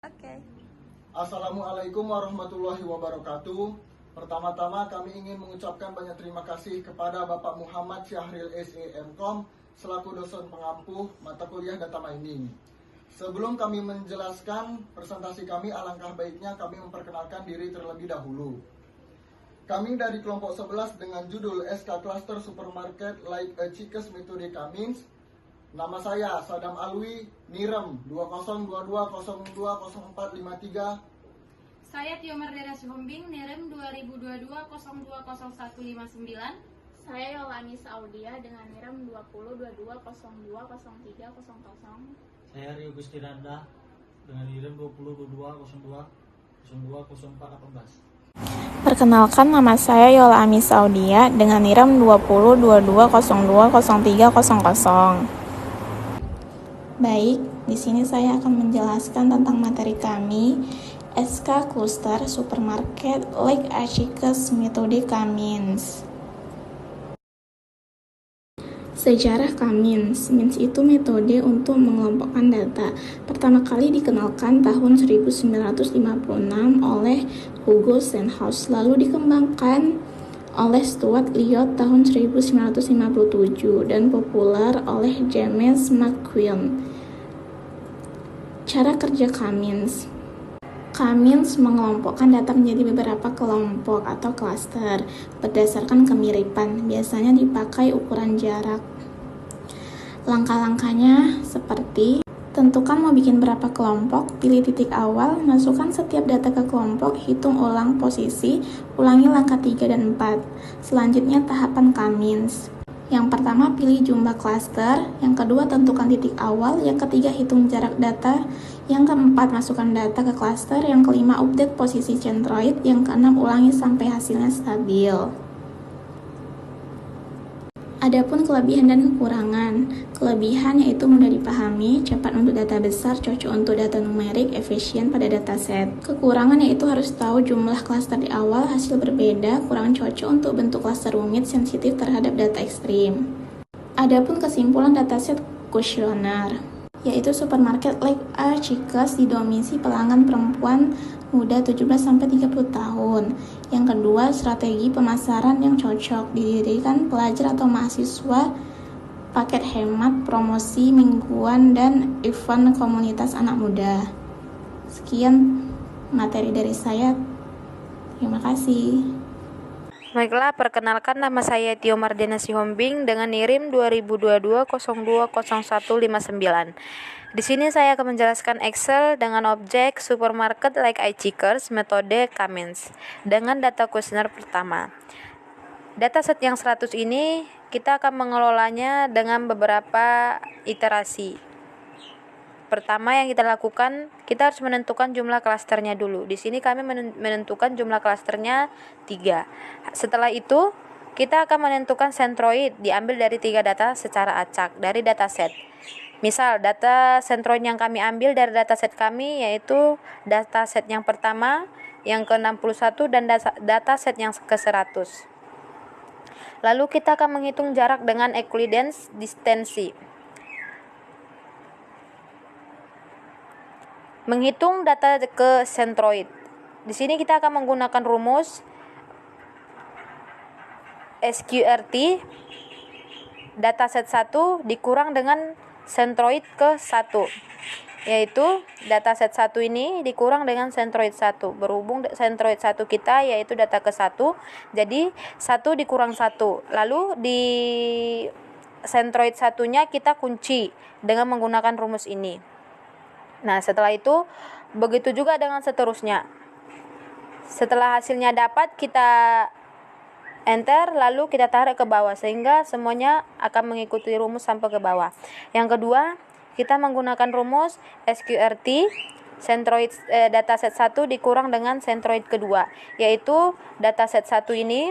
Oke. Assalamualaikum warahmatullahi wabarakatuh. Pertama-tama kami ingin mengucapkan banyak terima kasih kepada Bapak Muhammad Syahril SEMkom selaku dosen pengampuh mata kuliah Data Mining. Sebelum kami menjelaskan presentasi kami, alangkah baiknya kami memperkenalkan diri terlebih dahulu. Kami dari kelompok 11 dengan judul SK Cluster Supermarket Like a Chickens Metode Cummins. Nama saya Sadam Alwi, NIREM 2022020453. Saya Tio Mardana Sihombing, NIREM 2022020159. Saya Yolani Saudia dengan NIREM 2022020300. Saya Rio Gustiranda dengan NIREM 202202020418. Perkenalkan, nama saya Yolani Saudia dengan NIREM 2022020300. Baik, di sini saya akan menjelaskan tentang materi kami, SK Cluster Supermarket Like a Chickens Metode Cummins. Sejarah Cummins itu metode untuk mengelompokkan data. Pertama kali dikenalkan tahun 1956 oleh Hugo Sandhaus, lalu dikembangkan oleh Stuart Lyot tahun 1957 dan populer oleh James McQueen. Cara kerja Cummins mengelompokkan data menjadi beberapa kelompok atau klaster berdasarkan kemiripan, biasanya dipakai ukuran jarak. Langkah-langkahnya seperti: tentukan mau bikin berapa kelompok, pilih titik awal, masukkan setiap data ke kelompok, hitung ulang posisi, ulangi langkah 3 dan 4. Selanjutnya tahapan Cummins. Yang pertama, pilih jumlah klaster. Yang kedua, tentukan titik awal. Yang ketiga, hitung jarak data. Yang keempat, masukkan data ke klaster. Yang kelima, update posisi centroid. Yang keenam, ulangi sampai hasilnya stabil. Adapun kelebihan dan kekurangan. Kelebihan yaitu mudah dipahami, cepat untuk data besar, cocok untuk data numerik, efisien pada dataset. Kekurangan yaitu harus tahu jumlah klaster di awal, hasil berbeda, kurang cocok untuk bentuk klaster rumit, sensitif terhadap data ekstrim. Adapun kesimpulan dataset kuesioner, yaitu supermarket Like a Chickens didominasi pelanggan perempuan muda 17-30 tahun. Yang kedua, strategi pemasaran yang cocok, didirikan pelajar atau mahasiswa, paket hemat, promosi mingguan, dan event komunitas anak muda. Sekian materi dari saya. Terima kasih. Baiklah, perkenalkan, nama saya Tio Mardana Sihombing dengan NIREM 2022020159. Di sini saya akan menjelaskan Excel dengan objek supermarket Like a Chickens metode Cummins dengan data kuesioner pertama. Dataset yang 100 ini kita akan mengelolanya dengan beberapa iterasi. Pertama yang kita lakukan, kita harus menentukan jumlah klasternya dulu. Di sini kami menentukan jumlah klasternya 3. Setelah itu, kita akan menentukan centroid, diambil dari 3 data secara acak dari dataset. Misal, data centroid yang kami ambil dari dataset kami yaitu dataset yang pertama, yang ke-61, dan dataset yang ke-100. Lalu kita akan menghitung jarak dengan Euclidean distansi. Menghitung data ke centroid. Di sini kita akan menggunakan rumus SQRT, dataset 1 dikurang dengan centroid ke 1, yaitu dataset 1 ini dikurang dengan centroid 1. Berhubung centroid 1 kita yaitu data ke 1, jadi 1 dikurang 1. Lalu di centroid 1-nya kita kunci dengan menggunakan rumus ini. Nah, setelah itu begitu juga dengan seterusnya. Setelah hasilnya dapat, kita enter, lalu kita tarik ke bawah sehingga semuanya akan mengikuti rumus sampai ke bawah. Yang kedua, kita menggunakan rumus SQRT, centroid dataset 1 dikurang dengan centroid kedua, yaitu dataset 1 ini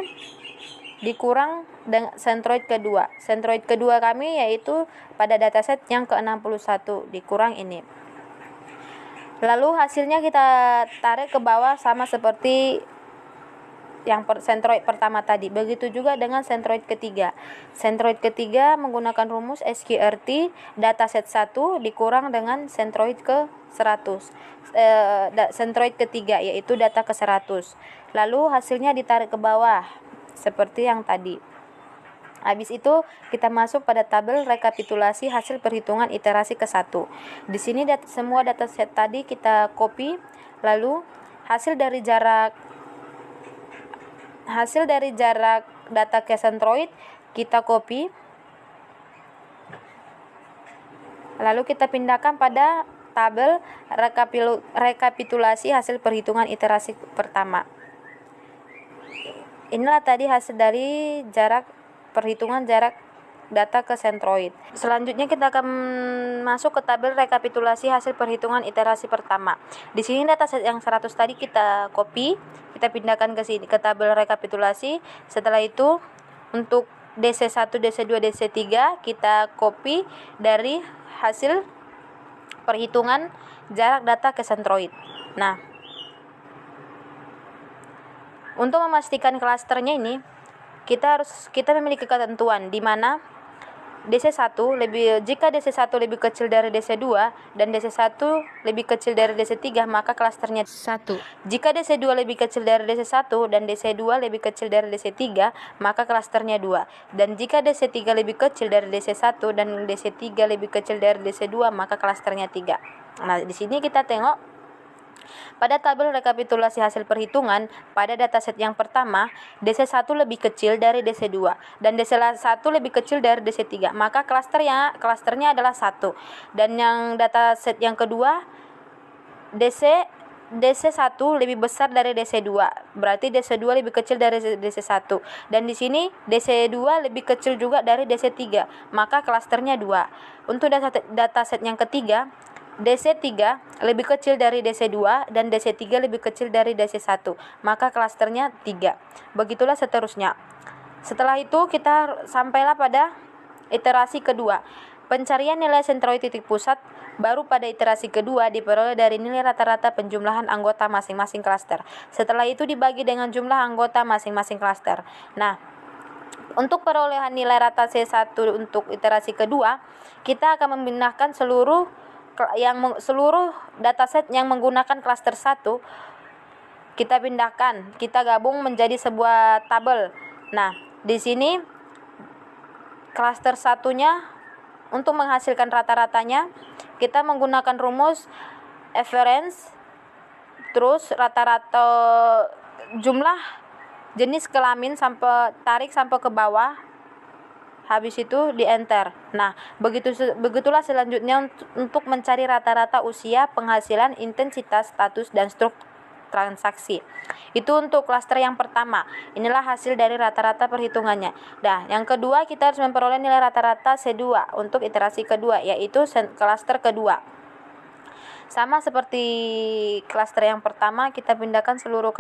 dikurang dengan centroid kedua. Centroid kedua kami yaitu pada dataset yang ke-61 dikurang ini. Lalu hasilnya kita tarik ke bawah sama seperti sentroid pertama tadi. Begitu juga dengan sentroid ketiga. Sentroid ketiga menggunakan rumus SQRT dataset 1 dikurang dengan sentroid ke 100. Sentroid ketiga yaitu data ke 100. Lalu hasilnya ditarik ke bawah seperti yang tadi. Habis itu kita masuk pada tabel rekapitulasi hasil perhitungan iterasi ke-1. Di sini semua dataset tadi kita copy, lalu hasil dari jarak data ke sentroid kita copy, lalu kita pindahkan pada tabel rekapitulasi hasil perhitungan iterasi pertama. Inilah tadi hasil dari perhitungan jarak data ke sentroid. Selanjutnya kita akan masuk ke tabel rekapitulasi hasil perhitungan iterasi pertama. Di sini dataset yang 100 tadi kita copy, kita pindahkan ke sini ke tabel rekapitulasi. Setelah itu untuk DC1, DC2, DC3 kita copy dari hasil perhitungan jarak data ke sentroid. Nah, untuk memastikan klasternya ini kita memiliki ketentuan di mana jika DC1 lebih kecil dari DC2 dan DC1 lebih kecil dari DC3 maka klasternya 1. Jika DC2 lebih kecil dari DC1 dan DC2 lebih kecil dari DC3 maka klasternya 2. Dan jika DC3 lebih kecil dari DC1 dan DC3 lebih kecil dari DC2 maka klasternya 3. Nah, di sini kita tengok pada tabel rekapitulasi hasil perhitungan, pada dataset yang pertama, DC1 lebih kecil dari DC2 dan DC1 lebih kecil dari DC3, maka klasternya adalah 1. Dan yang dataset yang kedua, DC1 lebih besar dari DC2, berarti DC2 lebih kecil dari DC1. Dan di sini DC2 lebih kecil juga dari DC3, maka klasternya 2. Untuk dataset yang ketiga, DC3 lebih kecil dari DC2 dan DC3 lebih kecil dari DC1, maka klasternya 3. Begitulah seterusnya. Setelah itu kita sampailah pada iterasi kedua. Pencarian nilai sentroid titik pusat baru pada iterasi kedua diperoleh dari nilai rata-rata penjumlahan anggota masing-masing klaster. Setelah itu dibagi dengan jumlah anggota masing-masing klaster. Nah, untuk perolehan nilai rata C1 untuk iterasi kedua, kita akan memindahkan seluruh dataset yang menggunakan klaster 1 kita gabung menjadi sebuah tabel. Nah, di sini klaster 1-nya untuk menghasilkan rata-ratanya kita menggunakan rumus average, terus rata-rata jumlah jenis kelamin tarik sampai ke bawah. Habis itu di enter. Nah, begitulah selanjutnya untuk mencari rata-rata usia, penghasilan, intensitas, status, dan struktur transaksi. Itu untuk klaster yang pertama. Inilah hasil dari rata-rata perhitungannya. Nah, yang kedua kita harus memperoleh nilai rata-rata C2 untuk iterasi kedua, yaitu klaster kedua. Sama seperti klaster yang pertama, kita pindahkan seluruh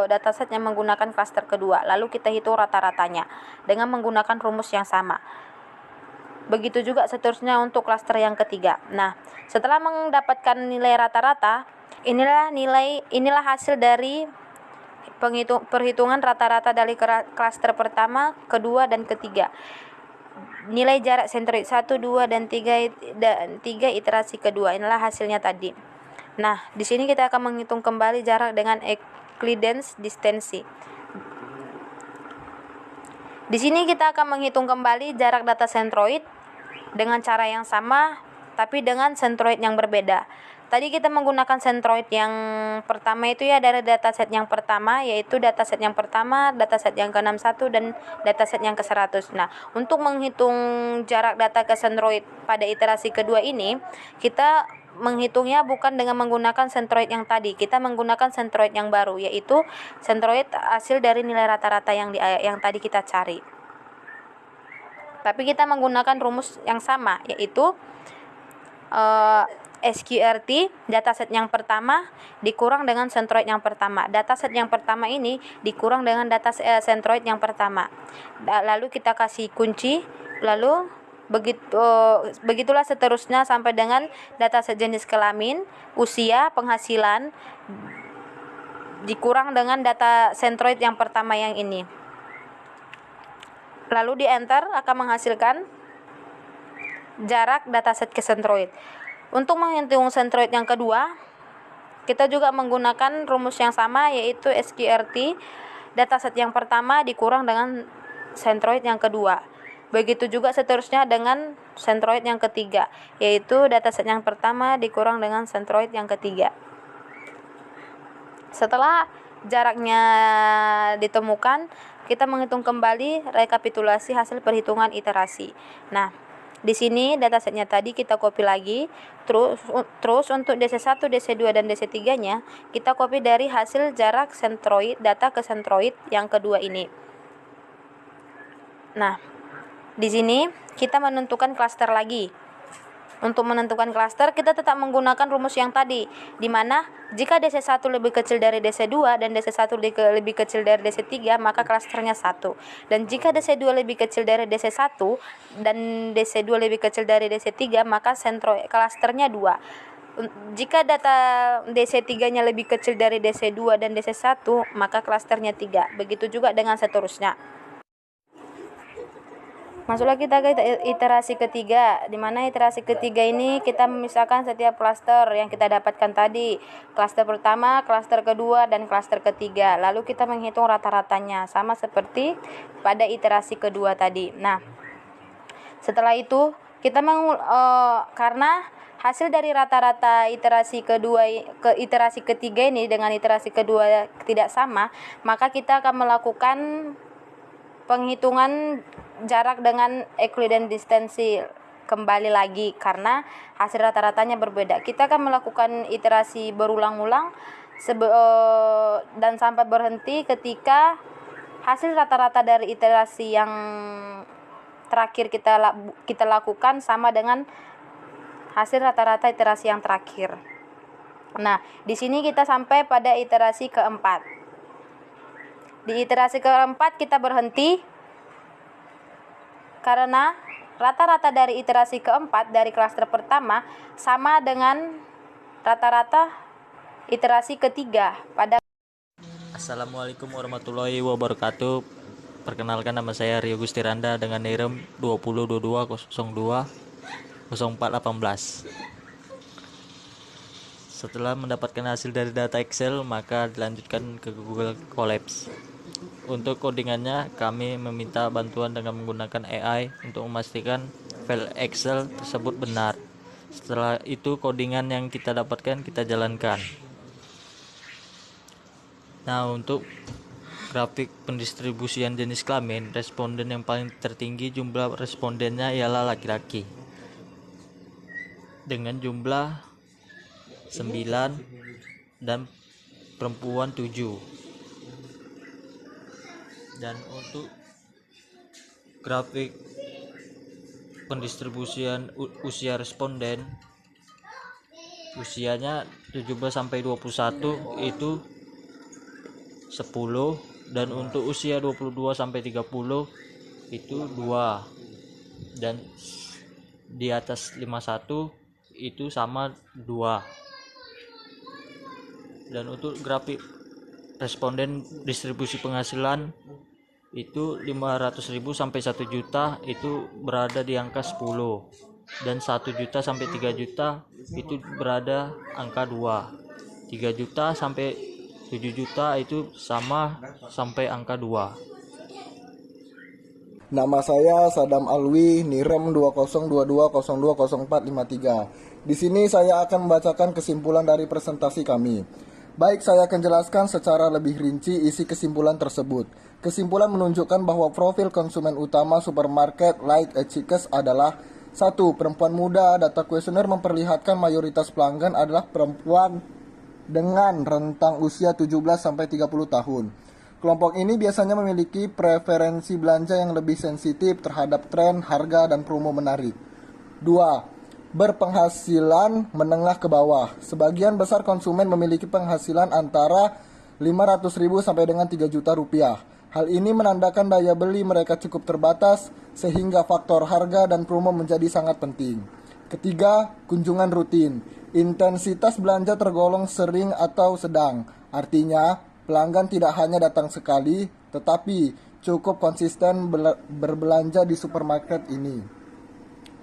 dataset yang menggunakan klaster kedua, lalu kita hitung rata-ratanya dengan menggunakan rumus yang sama. Begitu juga seterusnya untuk klaster yang ketiga. Nah, setelah mendapatkan nilai rata-rata, inilah hasil dari perhitungan rata-rata dari klaster pertama, kedua, dan ketiga. Nilai jarak sentroid 1, 2, dan 3 iterasi kedua. Inilah hasilnya tadi. Nah, di sini kita akan menghitung kembali jarak dengan Euclidean distance. Di sini kita akan menghitung kembali jarak data sentroid dengan cara yang sama tapi dengan sentroid yang berbeda. Tadi kita menggunakan sentroid yang pertama itu ya dari dataset yang pertama, yaitu dataset yang pertama, dataset yang ke-61 dan dataset yang ke-100. Nah, untuk menghitung jarak data ke sentroid pada iterasi kedua ini, kita menghitungnya bukan dengan menggunakan sentroid yang tadi. Kita menggunakan sentroid yang baru, yaitu sentroid hasil dari nilai rata-rata yang tadi kita cari. Tapi kita menggunakan rumus yang sama, yaitu SQRT dataset yang pertama dikurang dengan sentroid yang pertama. Dataset yang pertama ini dikurang dengan sentroid yang pertama. Lalu kita kasih kunci, lalu begitulah seterusnya sampai dengan dataset jenis kelamin, usia, penghasilan, dikurang dengan data sentroid yang pertama yang ini. Lalu di enter akan menghasilkan jarak dataset ke sentroid. Untuk menghitung sentroid yang kedua, kita juga menggunakan rumus yang sama, yaitu SQRT dataset yang pertama dikurang dengan sentroid yang kedua. Begitu juga seterusnya dengan sentroid yang ketiga, yaitu dataset yang pertama dikurang dengan sentroid yang ketiga. Setelah jaraknya ditemukan, kita menghitung kembali rekapitulasi hasil perhitungan iterasi. Nah, di sini datasetnya tadi kita copy lagi, terus untuk DC1, DC2 dan DC3-nya kita copy dari hasil jarak sentroid data ke sentroid yang kedua ini. Nah, di sini kita menentukan klaster lagi. Untuk menentukan klaster, kita tetap menggunakan rumus yang tadi, di mana jika DC1 lebih kecil dari DC2 dan DC1 lebih kecil dari DC3, maka klasternya 1. Dan jika DC2 lebih kecil dari DC1 dan DC2 lebih kecil dari DC3, maka klasternya 2. Jika data DC3-nya lebih kecil dari DC2 dan DC1, maka klasternya 3. Begitu juga dengan seterusnya. Masuklah kita ke iterasi ketiga, di mana iterasi ketiga ini kita memisahkan setiap klaster yang kita dapatkan tadi. Klaster pertama, klaster kedua, dan klaster ketiga. Lalu kita menghitung rata-ratanya, sama seperti pada iterasi kedua tadi. Nah, setelah itu kita karena hasil dari rata-rata iterasi kedua ke iterasi ketiga ini dengan iterasi kedua tidak sama, maka kita akan melakukan penghitungan jarak dengan Euclidean distance kembali lagi karena hasil rata-ratanya berbeda. Kita akan melakukan iterasi berulang-ulang dan sampai berhenti ketika hasil rata-rata dari iterasi yang terakhir kita lakukan sama dengan hasil rata-rata iterasi yang terakhir. Nah, di sini kita sampai pada iterasi keempat. Di iterasi keempat kita berhenti karena rata-rata dari iterasi keempat dari klaster pertama sama dengan rata-rata iterasi ketiga pada. Assalamualaikum warahmatullahi wabarakatuh. Perkenalkan, nama saya Rio Gustiranda dengan NIREM 2022020418. Setelah mendapatkan hasil dari data Excel, maka dilanjutkan ke Google Colabs. Untuk codingannya, kami meminta bantuan dengan menggunakan AI untuk memastikan file Excel tersebut benar. Setelah itu, codingan yang kita dapatkan kita jalankan. Nah, untuk grafik pendistribusian jenis kelamin, responden yang paling tertinggi jumlah respondennya ialah laki-laki dengan jumlah 9 dan perempuan 7. Dan untuk grafik pendistribusian usia responden, usianya 17 sampai 21 itu 10, dan untuk usia 22 sampai 30 itu 2, dan di atas 51 itu sama 2. Dan untuk grafik responden distribusi penghasilan itu 500.000 sampai 1 juta itu berada di angka 10, dan 1 juta sampai 3 juta itu berada angka 2. 3 juta sampai 7 juta itu sama sampai angka 2. Nama saya Sadam Alwi, NIREM 2022020453. Di sini saya akan membacakan kesimpulan dari presentasi kami. Baik, saya akan jelaskan secara lebih rinci isi kesimpulan tersebut. Kesimpulan menunjukkan bahwa profil konsumen utama supermarket Like a Chickens adalah 1. Perempuan muda. Data kuesioner memperlihatkan mayoritas pelanggan adalah perempuan dengan rentang usia 17 sampai 30 tahun. Kelompok ini biasanya memiliki preferensi belanja yang lebih sensitif terhadap tren, harga, dan promo menarik. 2. Berpenghasilan menengah ke bawah. Sebagian besar konsumen memiliki penghasilan antara 500.000 sampai dengan 3 juta rupiah. Hal ini menandakan daya beli mereka cukup terbatas, sehingga faktor harga dan promo menjadi sangat penting. Ketiga, kunjungan rutin. Intensitas belanja tergolong sering atau sedang. Artinya, pelanggan tidak hanya datang sekali, tetapi cukup konsisten berbelanja di supermarket ini.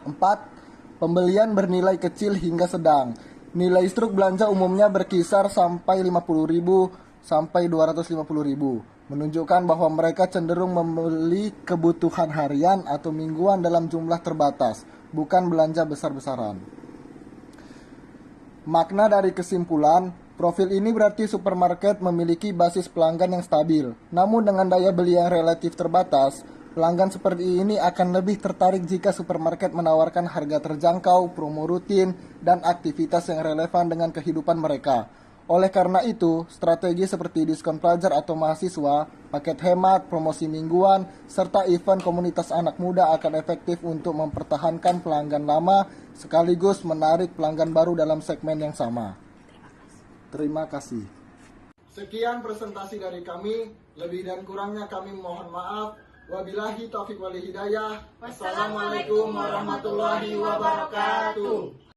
4. Pembelian bernilai kecil hingga sedang. Nilai struk belanja umumnya berkisar sampai 50.000 sampai 250.000, menunjukkan bahwa mereka cenderung membeli kebutuhan harian atau mingguan dalam jumlah terbatas, bukan belanja besar-besaran. Makna dari kesimpulan, profil ini berarti supermarket memiliki basis pelanggan yang stabil. Namun dengan daya beli yang relatif terbatas, pelanggan seperti ini akan lebih tertarik jika supermarket menawarkan harga terjangkau, promo rutin, dan aktivitas yang relevan dengan kehidupan mereka. Oleh karena itu, strategi seperti diskon pelajar atau mahasiswa, paket hemat, promosi mingguan, serta event komunitas anak muda akan efektif untuk mempertahankan pelanggan lama sekaligus menarik pelanggan baru dalam segmen yang sama. Terima kasih. Sekian presentasi dari kami. Lebih dan kurangnya kami mohon maaf. Wabillahi taufiq wal hidayah. Wassalamualaikum warahmatullahi wabarakatuh.